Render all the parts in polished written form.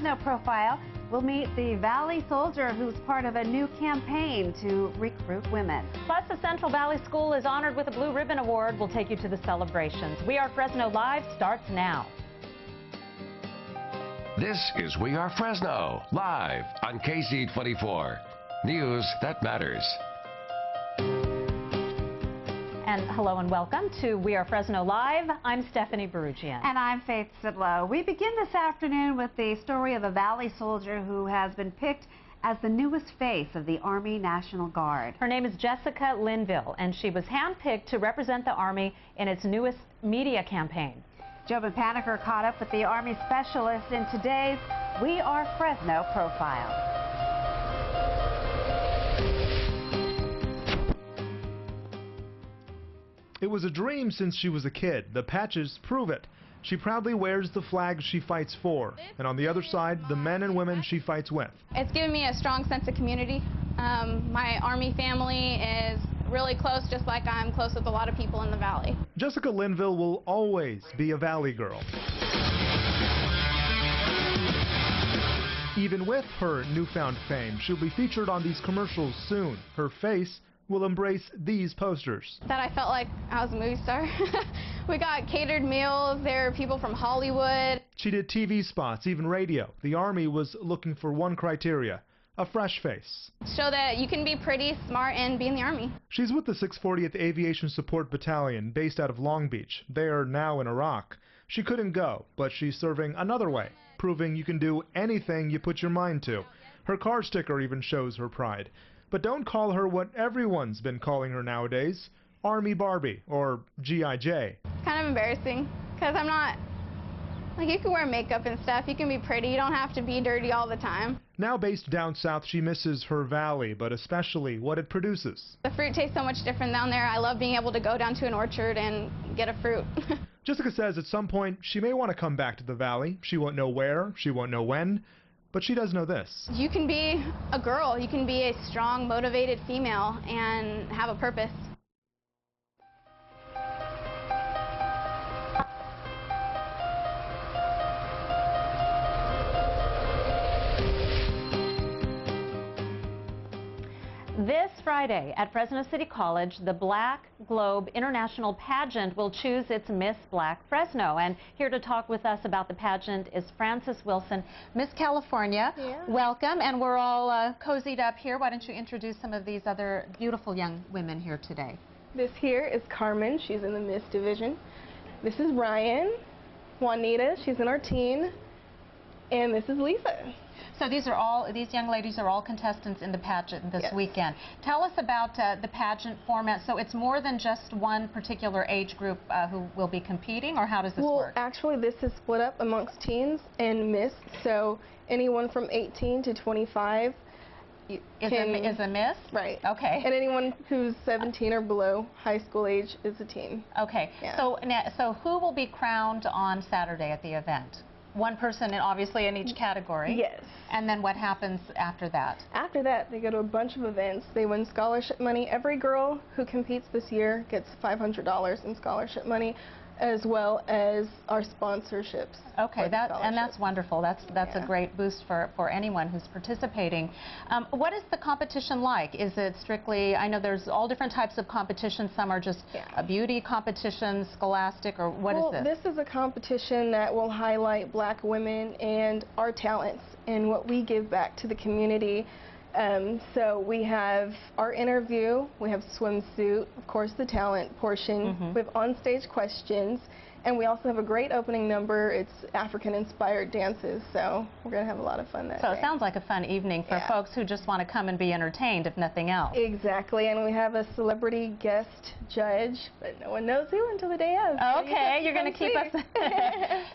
Fresno Profile, we'll meet the Valley Soldier who's part of a new campaign to recruit women. Plus, the Central Valley School is honored with a Blue Ribbon Award. We'll take you to the celebrations. We Are Fresno Live starts now. This is We Are Fresno, live on KC24. News that matters. And hello and welcome to We Are Fresno Live. I'm Stephanie Barugian. And I'm Faith Sidlow. We begin this afternoon with the story of a Valley soldier who has been picked as the newest face of the Army National Guard. Her name is Jessica Linville, and she was handpicked to represent the Army in its newest media campaign. Jobin Paniker caught up with the Army specialist in today's We Are Fresno Profile. It was a dream since she was a kid. The patches prove it. She proudly wears the flag she fights for, and on the other side, the men and women she fights with. It's given me a strong sense of community. My Army family is really close, just like I'm close with a lot of people in the Valley. Jessica Linville will always be a Valley girl. Even with her newfound fame, she'll be featured on these commercials soon. Her face will embrace these posters. That I felt like I was a movie star. We got catered meals, there are people from Hollywood. She did TV spots, even radio. The Army was looking for one criteria: a fresh face. Show that you can be pretty, smart, and be in the Army. She's with the 640th Aviation Support Battalion, based out of Long Beach. They are now in Iraq. She couldn't go, but she's serving another way, proving you can do anything you put your mind to. Her car sticker even shows her pride. But don't call her what everyone's been calling her nowadays, Army Barbie or G.I. Jane. Kind of embarrassing, because I'm not, like, you can wear makeup and stuff, you can be pretty, you don't have to be dirty all the time. Now based down south, she misses her valley, but especially what it produces. The fruit tastes so much different down there. I love being able to go down to an orchard and get a fruit. Jessica says at some point she may want to come back to the valley. She won't know where, she won't know when. But she does know this. You can be a girl, you can be a strong, motivated female and have a purpose. This Friday at Fresno City College, the Black Globe International Pageant will choose its Miss Black Fresno. And here to talk with us about the pageant is Frances Wilson, Miss California. Yeah. Welcome, and we're all cozied up here. Why don't you introduce some of these other beautiful young women here today? This here is Carmen. She's in the Miss division. This is Ryan. Juanita, she's in our teen. And this is Lisa. So these young ladies are all contestants in the pageant this Yes. weekend. Tell us about the pageant format. So it's more than just one particular age group who will be competing, or how does this work? Actually, this is split up amongst teens and Miss. So anyone from 18 to 25 Is a Miss? Right. Okay. And anyone who's 17 or below high school age is a teen. Okay. Yeah. So who will be crowned on Saturday at the event? One person, obviously, in each category. Yes. And then what happens after that? After that, they go to a bunch of events. They win scholarship money. Every girl who competes this year gets $500 in scholarship money, as well as our sponsorships. Okay, that's wonderful. That's Yeah. a great boost for anyone who's participating. What is the competition like? Is it strictly, I know there's all different types of competitions. Some are just a beauty competition, scholastic, or what is this? This is a competition that will highlight black women and our talents and what we give back to the community. So we have our interview, we have swimsuit, of course the talent portion, we have onstage questions, and we also have a great opening number. It's African-inspired dances, so we're going to have a lot of fun that day. So it sounds like a fun evening for folks who just want to come and be entertained, if nothing else. Exactly, and we have a celebrity guest judge, but no one knows who until the day of. Okay, you're going to keep us.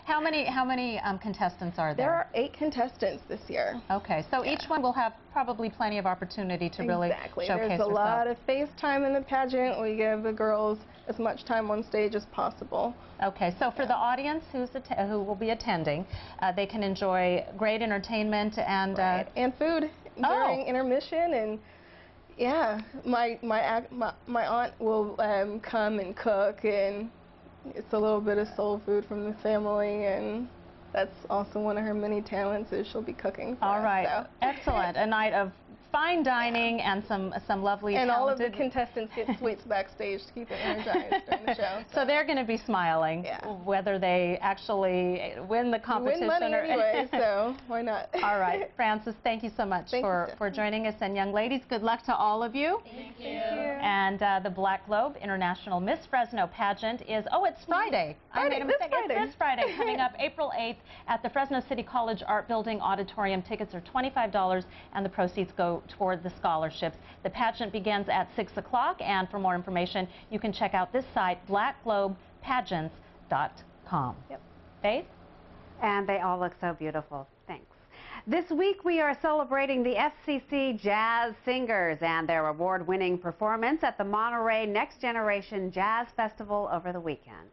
How many contestants are there? There are 8 contestants this year. Okay, so each one will have probably plenty of opportunity to really showcase There's a herself. lot of face time in the pageant. We give the girls as much time on stage as possible. Okay, so for the audience who will be attending, they can enjoy great entertainment and and food during intermission, and yeah, my aunt will come and cook, and it's a little bit of soul food from the family, and That's also one of her many talents, is she'll be cooking for All us, right, so. excellent. A night of fine dining and some lovely And all of talented... the contestants get sweets backstage to keep it energized during the show. So they're going to be smiling, Yeah. whether they actually win the You competition win money or... anyway, so why not? All right, Frances, thank you so much Thank you, for Stephanie. joining us. And young ladies, good luck to all of you. Thank you. And the Black Globe International Miss Fresno pageant is, it's Friday. I made a mistake. It's this Friday, coming up April 8th at the Fresno City College Art Building Auditorium. Tickets are $25 and the proceeds go toward the scholarships. The pageant begins at 6 o'clock, and for more information, you can check out this site, blackglobepageants.com. Yep. Faith? And they all look so beautiful. Thanks. This week we are celebrating the FCC Jazz Singers and their award-winning performance at the Monterey Next Generation Jazz Festival over the weekend.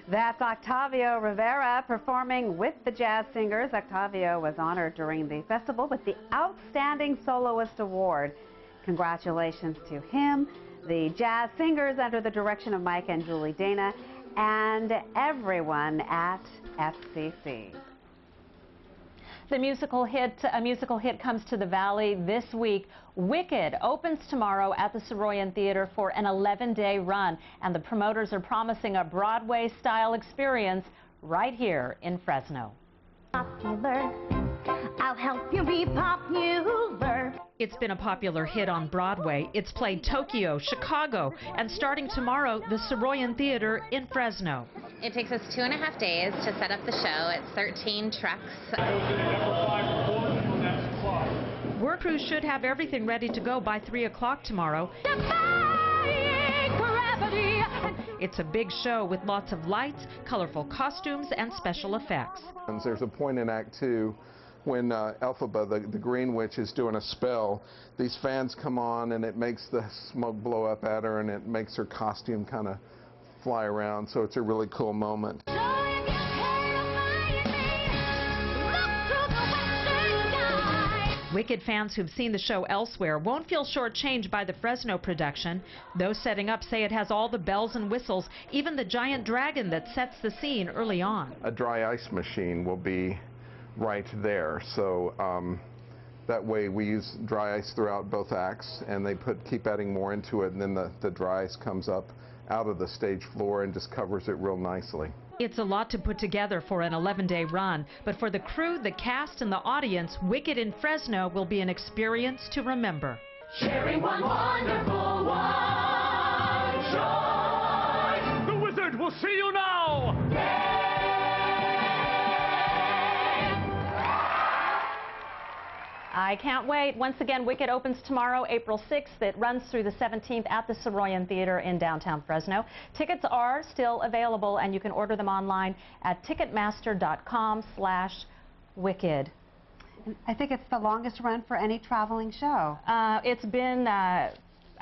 That's Octavio Rivera performing with the Jazz Singers. Octavio was honored during the festival with the Outstanding Soloist Award. Congratulations to him, the Jazz Singers under the direction of Mike and Julie Dana, and everyone at FCC. A musical hit comes to the Valley this week. Wicked opens tomorrow at the Soroyan Theater for an 11-day run, and the promoters are promising a Broadway-style experience right here in Fresno. Popular, I'll help you be popular. It's been a popular hit on Broadway. It's played Tokyo, Chicago, and starting tomorrow, the Soroyan Theater in Fresno. It takes us 2.5 days to set up the show. It's 13 trucks. Work crews should have everything ready to go by 3 o'clock tomorrow. Defying gravity. It's a big show with lots of lights, colorful costumes, and special effects. There's a point in Act 2 when Elphaba, the Green Witch, is doing a spell. These fans come on and it makes the smoke blow up at her and it makes her costume kind of fly around, so it's a really cool moment. Wicked fans who've seen the show elsewhere won't feel shortchanged by the Fresno production. Those setting up say it has all the bells and whistles, even the giant dragon that sets the scene early on. A dry ice machine will be right there, so that way we use dry ice throughout both acts, and they keep adding more into it, and then the dry ice comes up out of the stage floor and just covers it real nicely. It's a lot to put together for an 11-day run, but for the crew, the cast, and the audience, Wicked in Fresno will be an experience to remember. Sharing one wonderful one joy. The Wizard will see you now! I can't wait. Once again, Wicked opens tomorrow, April 6th. It runs through the 17th at the Soroyan Theater in downtown Fresno. Tickets are still available, and you can order them online at ticketmaster.com/wicked. I think it's the longest run for any traveling show. It's been,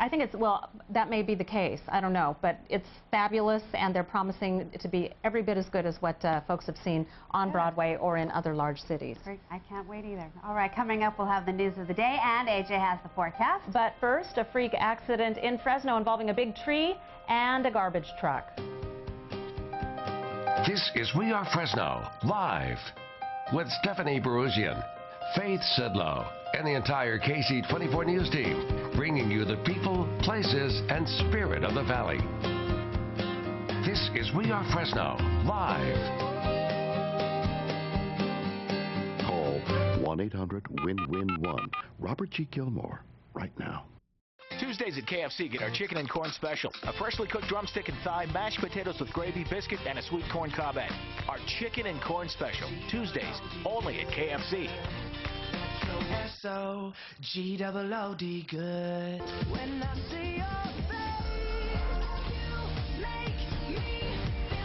I think it's, well, that may be the case. I don't know. But it's fabulous, and they're promising it to be every bit as good as what folks have seen on Broadway or in other large cities. Great. I can't wait either. All right, coming up, we'll have the news of the day, and AJ has the forecast. But first, a freak accident in Fresno involving a big tree and a garbage truck. This is We Are Fresno, live, with Stephanie Berusian, Faith Sidlow, and the entire KC24 News team, bringing you the people, places, and spirit of the Valley. This is We Are Fresno, live. Call 1-800-WIN-WIN-1. Robert G. Gilmore, right now. Tuesdays at KFC, get our chicken and corn special. A freshly cooked drumstick and thigh, mashed potatoes with gravy, biscuit, and a sweet corn cobbette. Our chicken and corn special. Tuesdays, only at KFC. S-O-G-O-O-D good. When I see your face, you make me feel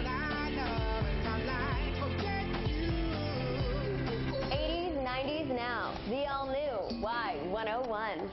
like I'm '80s, '90s now. The all-new Y101.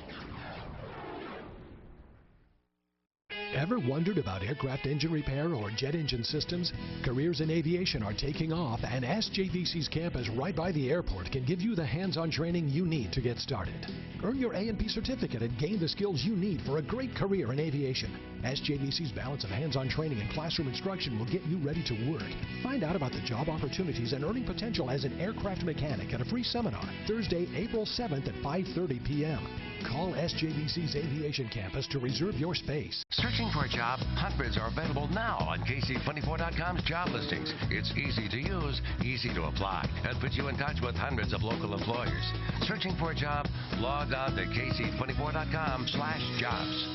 Ever wondered about aircraft engine repair or jet engine systems? Careers in aviation are taking off, and SJVC's campus right by the airport can give you the hands-on training you need to get started. Earn your A&P certificate and gain the skills you need for a great career in aviation. SJVC's balance of hands-on training and classroom instruction will get you ready to work. Find out about the job opportunities and earning potential as an aircraft mechanic at a free seminar Thursday, April 7th at 5:30 p.m. Call SJVC's Aviation Campus to reserve your space. Searching for a job? Hundreds are available now on KC24.com's job listings. It's easy to use, easy to apply, and puts you in touch with hundreds of local employers. Searching for a job? Log on to KC24.com/jobs.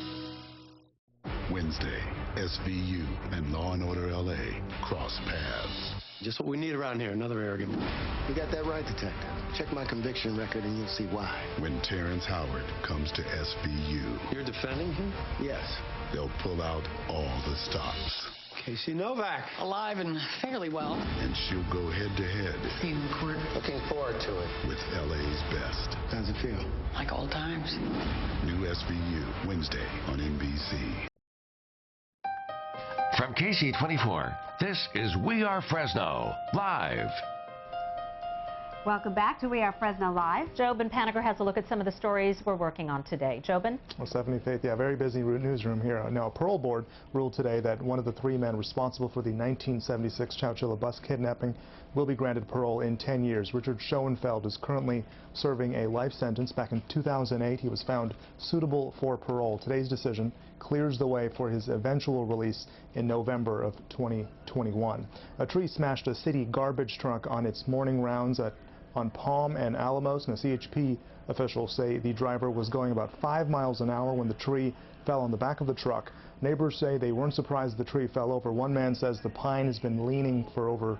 Wednesday, SVU and Law & Order LA cross paths. Just what we need around here, another arrogant. You got that right, Detective. Check my conviction record and you'll see why. When Terrence Howard comes to SVU. You're defending him? Yes. They'll pull out all the stops. Casey Novak, alive and fairly well. And she'll go head-to-head. See you in court. Looking forward to it. With LA's best. How's it feel? Like old times. New SVU, Wednesday on NBC. From KC24, this is We Are Fresno, live. Welcome back to We Are Fresno Live. Jobin Paniker has a look at some of the stories we're working on today. Jobin? Well, Stephanie, Faith, yeah, very busy newsroom here. Now, a parole board ruled today that one of the 3 men responsible for the 1976 Chowchilla bus kidnapping will be granted parole in 10 years. Richard Schoenfeld is currently serving a life sentence. Back in 2008, he was found suitable for parole. Today's decision clears the way for his eventual release in November of 2021. A tree smashed a city garbage truck on its morning rounds on Palm and Alamos. Now, CHP officials say the driver was going about 5 miles an hour when the tree fell on the back of the truck. Neighbors say they weren't surprised the tree fell over. One man says the pine has been leaning for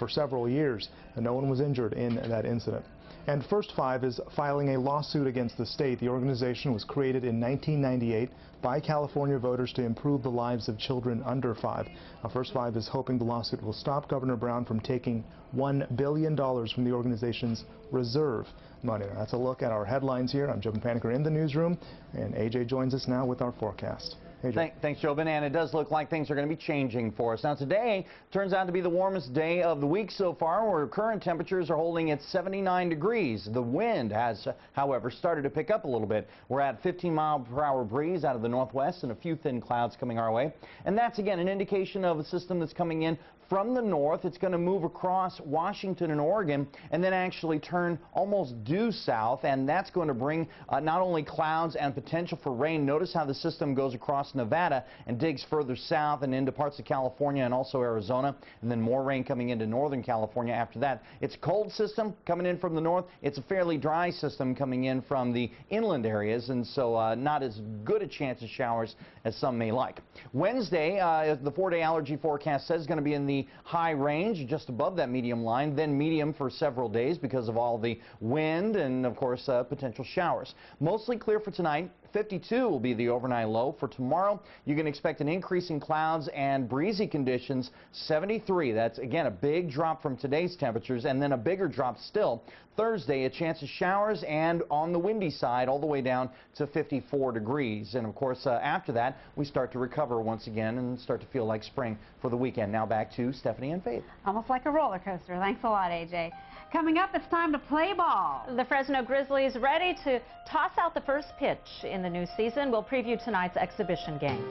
several years, and no one was injured in that incident. And First Five is filing a lawsuit against the state. The organization was created in 1998 by California voters to improve the lives of children under 5. Now, First Five is hoping the lawsuit will stop Governor Brown from taking $1 billion from the organization's reserve money. Now, that's a look at our headlines here. I'm Jobin Paniker in the newsroom, and AJ joins us now with our forecast. Thanks, Jobin, and it does look like things are going to be changing for us. Now, today turns out to be the warmest day of the week so far, where current temperatures are holding at 79 degrees. The wind has, however, started to pick up a little bit. We're at 15-mile-per-hour breeze out of the northwest and a few thin clouds coming our way. And that's, again, an indication of a system that's coming in from the north. It's going to move across Washington and Oregon and then actually turn almost due south, and that's going to bring not only clouds and potential for rain. Notice how the system goes across Nevada and digs further south and into parts of California and also Arizona, and then more rain coming into Northern California after that. It's a cold system coming in from the north. It's a fairly dry system coming in from the inland areas, and so not as good a chance of showers as some may like. Wednesday, the 4-day allergy forecast says is going to be in the high range, just above that medium line, then medium for several days because of all the wind and, of course, potential showers. Mostly clear for tonight. 52 will be the overnight low. For tomorrow, you can expect an increase in clouds and breezy conditions. 73, that's again a big drop from today's temperatures, and then a bigger drop still Thursday, a chance of showers, and on the windy side all the way down to 54 degrees. And of course, after that, we start to recover once again and start to feel like spring for the weekend. Now back to Stephanie and Faith. Almost like a roller coaster. Thanks a lot, AJ. Coming up, it's time to play ball. The Fresno Grizzlies ready to toss out the first pitch in the new season. We'll preview tonight's exhibition game.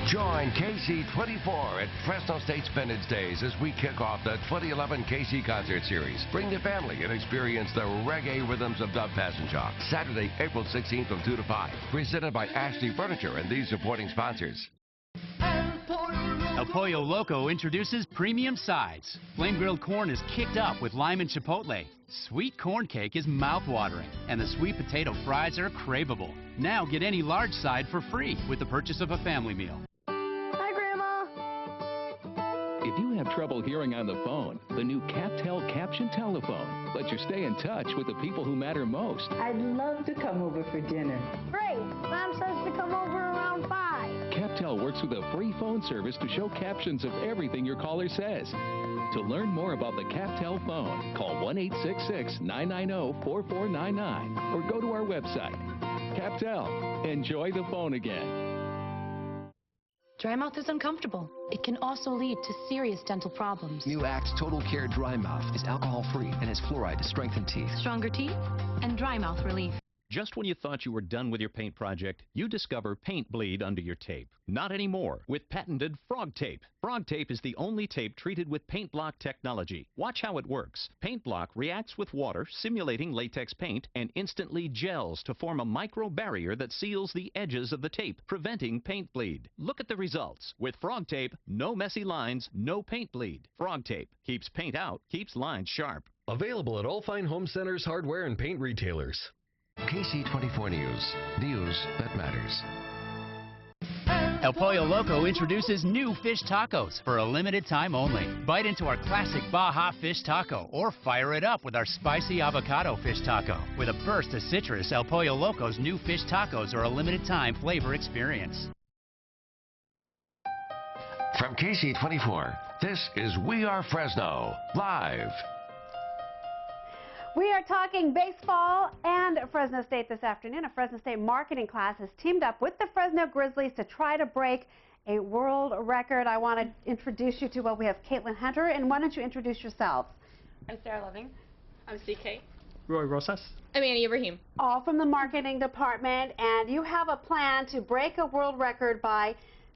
Join KC24 at Fresno State's Vintage Days as we kick off the 2011 KC Concert Series. Bring the family and experience the reggae rhythms of Dub Passenger. Saturday, April 16th from 2 to 5. Presented by Ashley Furniture and these supporting sponsors. El Pollo Loco introduces premium sides. Flame grilled corn is kicked up with lime and chipotle. Sweet corn cake is mouth-watering, and the sweet potato fries are craveable. Now get any large side for free with the purchase of a family meal. Hi, Grandma. If you have trouble hearing on the phone, the new CapTel Caption Telephone lets you stay in touch with the people who matter most. I'd love to come over for dinner. Great. Mom says to come over around 5. CapTel works with a free phone service to show captions of everything your caller says. To learn more about the CapTel phone, call 1-866-990-4499 or go to our website. CapTel. Enjoy the phone again. Dry mouth is uncomfortable. It can also lead to serious dental problems. New Axe Total Care Dry Mouth is alcohol-free and has fluoride to strengthen teeth. Stronger teeth and dry mouth relief. Just when you thought you were done with your paint project, you discover paint bleed under your tape. Not anymore with patented Frog Tape. Frog Tape is the only tape treated with paint block technology. Watch how it works. Paint block reacts with water, simulating latex paint, and instantly gels to form a micro barrier that seals the edges of the tape, preventing paint bleed. Look at the results. With Frog Tape, no messy lines, no paint bleed. Frog Tape keeps paint out, keeps lines sharp. Available at all fine home centers, hardware, and paint retailers. KC24 News. News that matters. El Pollo Loco introduces new fish tacos for a limited time only. Bite into our classic Baja fish taco or fire it up with our spicy avocado fish taco. With a burst of citrus, El Pollo Loco's new fish tacos are a limited time flavor experience. From KC24, this is We Are Fresno, live. We are talking baseball and Fresno State this afternoon. A Fresno State marketing class has teamed up with the Fresno Grizzlies to try to break a world record. I want to introduce you to, well, we have Caitlin Hunter, and why don't you introduce yourselves? I'm Sarah Loving. I'm CK. Roy Rosas. I'm Annie Ibrahim. All from the marketing department, and you have a plan to break a world record by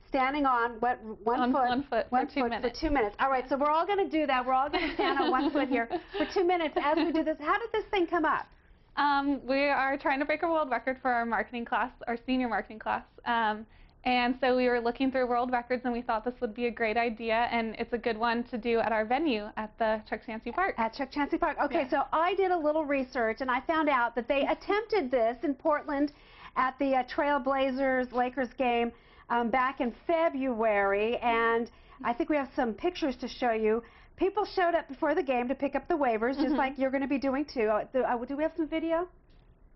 standing on what, one foot for 2 minutes. All right, so we're all going to do that. We're all going to stand on 1 foot here for 2 minutes as we do this. How did this thing come up? We are trying to break a world record for our marketing class, our senior marketing class. And so we were looking through world records, and we thought this would be a great idea, and it's a good one to do at our venue at the Chuck Chansey Park. At Chuck Chansey Park. Okay, so I did a little research, and I found out that they attempted this in Portland at the Trailblazers-Lakers game back in February, and I think we have some pictures to show you. People showed up before the game to pick up the waivers, just like you're going to be doing too. Do we have some video?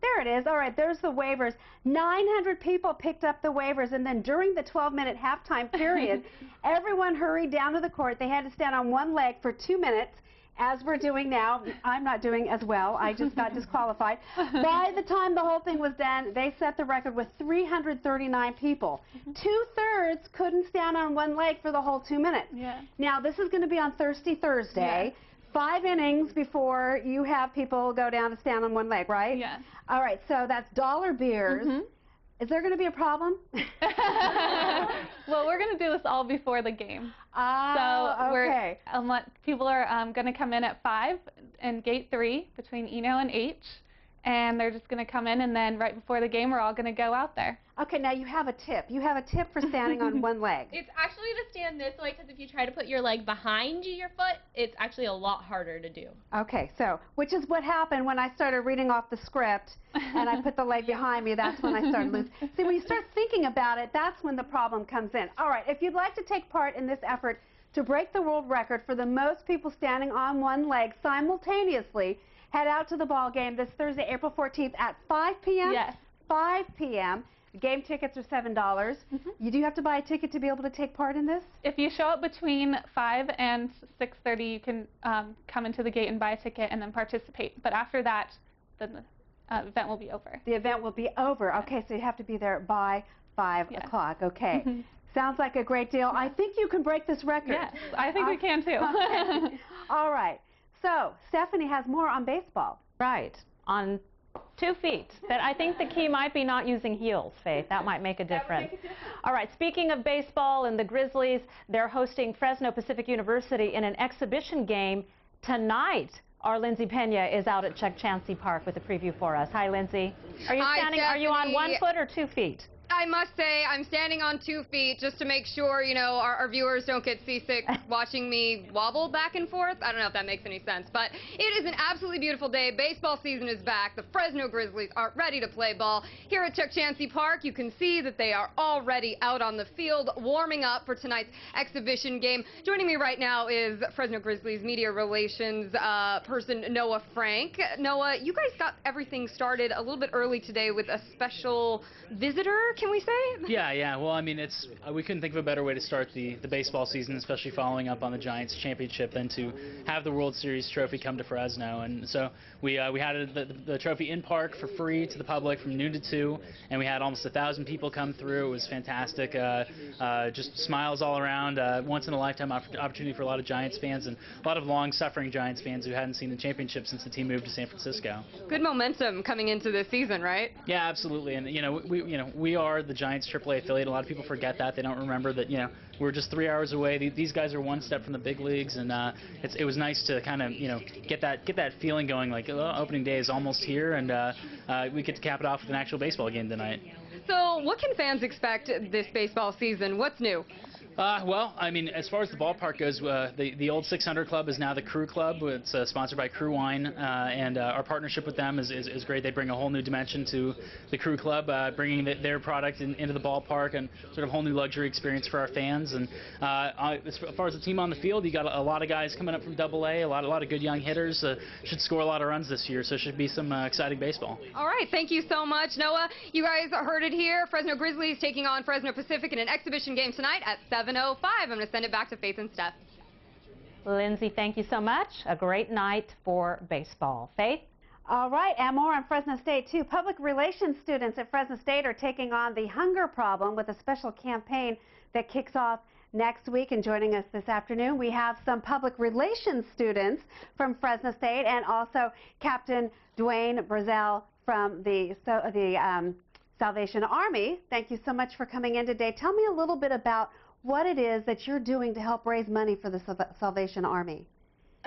There it is. All right, there's the waivers. 900 people picked up the waivers, and then during the 12-minute halftime period, everyone hurried down to the court. They had to stand on one leg for 2 minutes, as we're doing now. I'm not doing as well. I just got disqualified. By the time the whole thing was done, they set the record with 339 people. 2/3 couldn't stand on one leg for the whole 2 minutes. Now, this is going to be on Thursday. 5 innings before you have people go down to stand on one leg, right? Yeah. All right, so that's dollar beers. Is there going to be a problem? Well, we're going to do this all before the game. Okay. People are going to come in at 5 in gate 3 between Eno and H, and they're just going to come in, and then right before the game, we're all going to go out there. Okay, now you have a tip. You have a tip for standing on one leg. It's actually to stand this way, because if you try to put your leg behind your foot, it's actually a lot harder to do. Okay, so, which is what happened when I started reading off the script, and I put the leg behind me. That's when I started losing. See, when you start thinking about it, that's when the problem comes in. All right, if you'd like to take part in this effort to break the world record for the most people standing on one leg simultaneously, head out to the ball game this Thursday, April 14th at 5 p.m. Yes. 5 p.m. Game tickets are $7. You do have to buy a ticket to be able to take part in this? If you show up between 5 and 6:30, you can come into the gate and buy a ticket and then participate. But after that, then the event will be over. The event will be over. Okay, so you have to be there by 5 o'clock. Okay. Sounds like a great deal. I think you can break this record. Yes, I think we can too. Okay. All right. So, Stephanie has more on baseball. Right. On 2 feet. But I think the key might be not using heels, Faith. That might make a difference. All right, speaking of baseball and the Grizzlies, they're hosting Fresno Pacific University in an exhibition game tonight. Our Lindsay Pena is out at Chuck Chansey Park with a preview for us. Hi, Lindsay. Are you standing? Are you on 1 foot or 2 feet? I must say, I'm standing on 2 feet just to make sure, you know, our viewers don't get seasick watching me wobble back and forth. I don't know if that makes any sense, but it is an absolutely beautiful day. Baseball season is back. The Fresno Grizzlies are ready to play ball. Here at Chuck Chansey Park, you can see that they are already out on the field warming up for tonight's exhibition game. Joining me right now is Fresno Grizzlies media relations person Noah Frank. Noah, you guys got everything started a little bit early today with a special visitor, can we say? Yeah. Well, I mean, we couldn't think of a better way to start the baseball season, especially following following up on the Giants championship than to have the World Series trophy come to Fresno. And so we had the trophy in park for free to the public from noon to 2, and we had almost 1,000 people come through. It was fantastic. Just smiles all around. Once in a lifetime opportunity for a lot of Giants fans and a lot of long-suffering Giants fans who hadn't seen the championship since the team moved to San Francisco. Good momentum coming into this season, right? Yeah, absolutely. And we are the Giants AAA affiliate. A lot of people forget that. They don't remember that we're just 3 hours away. These guys are one step from the big leagues, and it was nice to kind of get that feeling going. Like opening day is almost here, and we get to cap it off with an actual baseball game tonight. So what can fans expect this baseball season? What's new? Well, I mean, as far as the ballpark goes, the old 600 Club is now the Crew Club. It's sponsored by Crew Wine, and our partnership with them is great. They bring a whole new dimension to the Crew Club, bringing their product into the ballpark and sort of a whole new luxury experience for our fans. And as far as the team on the field, you got a lot of guys coming up from AA, a lot of good young hitters. Should score a lot of runs this year, so it should be some exciting baseball. All right, thank you so much, Noah. You guys heard it here. Fresno Grizzlies taking on Fresno Pacific in an exhibition game tonight at 7:05. I'm going to send it back to Faith and Steph. Lindsay, thank you so much. A great night for baseball. Faith? All right, and more on Fresno State, too. Public relations students at Fresno State are taking on the hunger problem with a special campaign that kicks off next week. And joining us this afternoon, we have some public relations students from Fresno State and also Captain Dwayne Brazel from the Salvation Army. Thank you so much for coming in today. Tell me a little bit about what it is that you're doing to help raise money for the Salvation Army.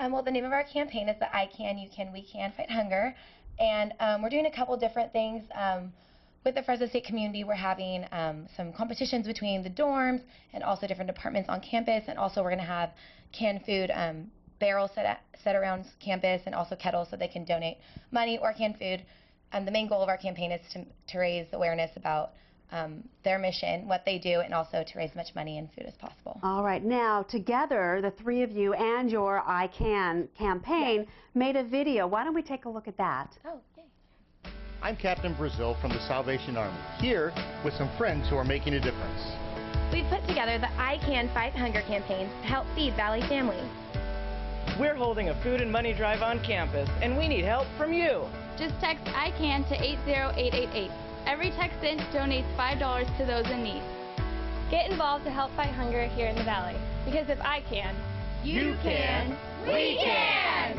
Well, the name of our campaign is the I Can, You Can, We Can Fight Hunger. And we're doing a couple different things. With the Fresno State community, we're having some competitions between the dorms and also different departments on campus. And also we're going to have canned food barrels set around campus, and also kettles so they can donate money or canned food. The main goal of our campaign is to raise awareness about their mission, what they do, and also to raise as much money and food as possible. All right. Now, together, the three of you and your I Can campaign made a video. Why don't we take a look at that? Oh, yay. I'm Captain Brazil from the Salvation Army, here with some friends who are making a difference. We've put together the I Can Fight Hunger campaign to help feed Valley families. We're holding a food and money drive on campus, and we need help from you. Just text I Can to 80888. Every text sent donates $5 to those in need. Get involved to help fight hunger here in the Valley. Because if I can, you can, we can!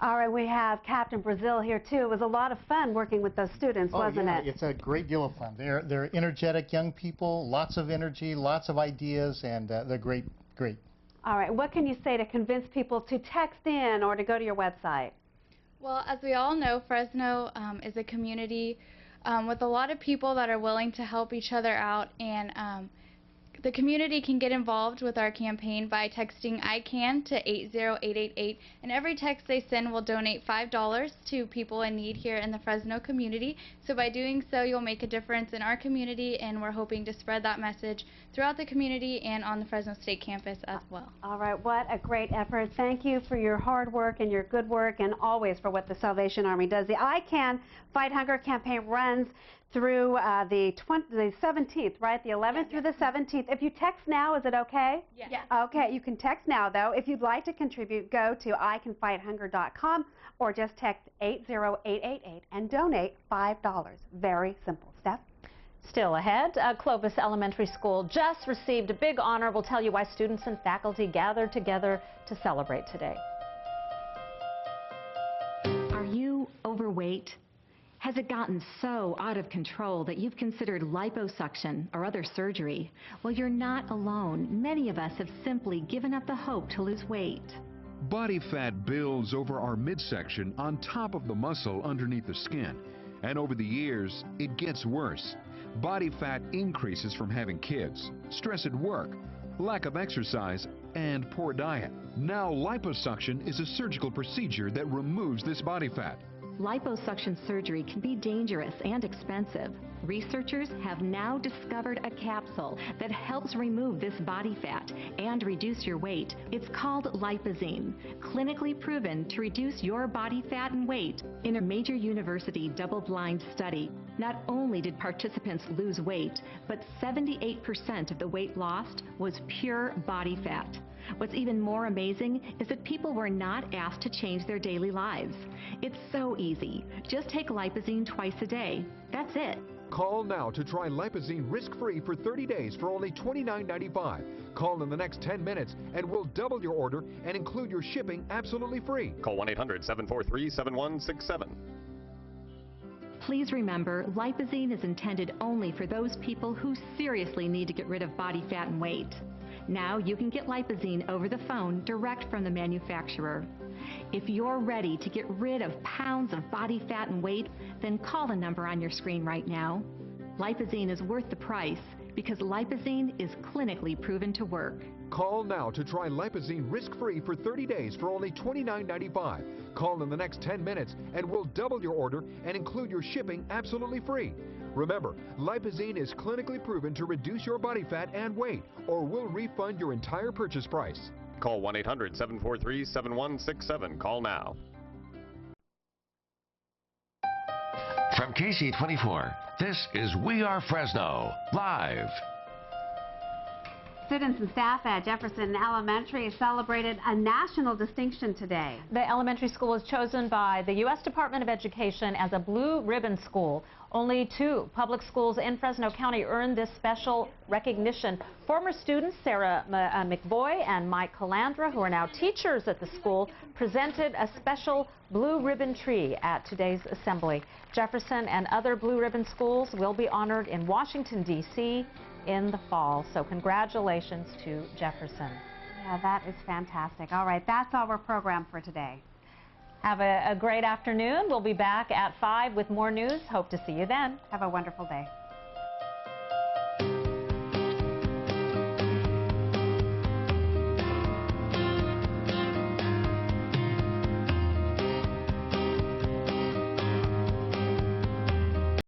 All right, we have Captain Brazil here, too. It was a lot of fun working with those students, wasn't it? It's a great deal of fun. They're energetic young people, lots of energy, lots of ideas, and they're great. All right, what can you say to convince people to text in or to go to your website? Well, as we all know, Fresno is a community with a lot of people that are willing to help each other out, and the community can get involved with our campaign by texting I Can to 80888, and every text they send will donate $5 to people in need here in the Fresno community. So by doing so, you'll make a difference in our community, and we're hoping to spread that message throughout the community and on the Fresno State campus as well. All right, what a great effort. Thank you for your hard work and your good work, and always for what the Salvation Army does. The I Can Fight Hunger campaign runs through the 17th, right? The 11th through the 17th. If you text now, is it okay? Yes. Okay, you can text now, though. If you'd like to contribute, go to icanfighthunger.com or just text 80888 and donate $5. Very simple. Steph? Still ahead, Clovis Elementary School just received a big honor. We'll tell you why students and faculty gathered together to celebrate today. Are you overweight? Has it gotten so out of control that you've considered liposuction or other surgery? Well, you're not alone. Many of us have simply given up the hope to lose weight. Body fat builds over our midsection on top of the muscle underneath the skin. And over the years, it gets worse. Body fat increases from having kids, stress at work, lack of exercise, and poor diet. Now, liposuction is a surgical procedure that removes this body fat. Liposuction surgery can be dangerous and expensive. Researchers have now discovered a capsule that helps remove this body fat and reduce your weight. It's called Lipozene, clinically proven to reduce your body fat and weight in a major university double-blind study. Not only did participants lose weight, but 78% of the weight lost was pure body fat. What's even more amazing is that people were not asked to change their daily lives. It's so easy. Just take Lipozene twice a day. That's it. Call now to try Lipozene risk-free for 30 days for only $29.95. Call in the next 10 minutes and we'll double your order and include your shipping absolutely free. Call 1-800-743-7167. Please remember, Lipozene is intended only for those people who seriously need to get rid of body fat and weight. Now you can get Lipozene over the phone direct from the manufacturer. If you're ready to get rid of pounds of body fat and weight, then call the number on your screen right now. Lipozene is worth the price because Lipozene is clinically proven to work. Call now to try Lipozene risk-free for 30 days for only $29.95. Call in the next 10 minutes and we'll double your order and include your shipping absolutely free. Remember, Lipozene is clinically proven to reduce your body fat and weight, or we'll refund your entire purchase price. Call 1-800-743-7167. Call now. From KC24, this is We Are Fresno, live. Students and staff at Jefferson Elementary celebrated a national distinction today. The elementary school was chosen by the U.S. Department of Education as a Blue Ribbon School. Only 2 public schools in Fresno County earned this special recognition. Former students Sarah McBoy and Mike Calandra, who are now teachers at the school, presented a special Blue Ribbon tree at today's assembly. Jefferson and other Blue Ribbon schools will be honored in Washington, D.C. in the fall. So congratulations to Jefferson. Yeah, that is fantastic. All right, that's our program for today. Have a great afternoon. We'll be back at 5 with more news. Hope to see you then. Have a wonderful day.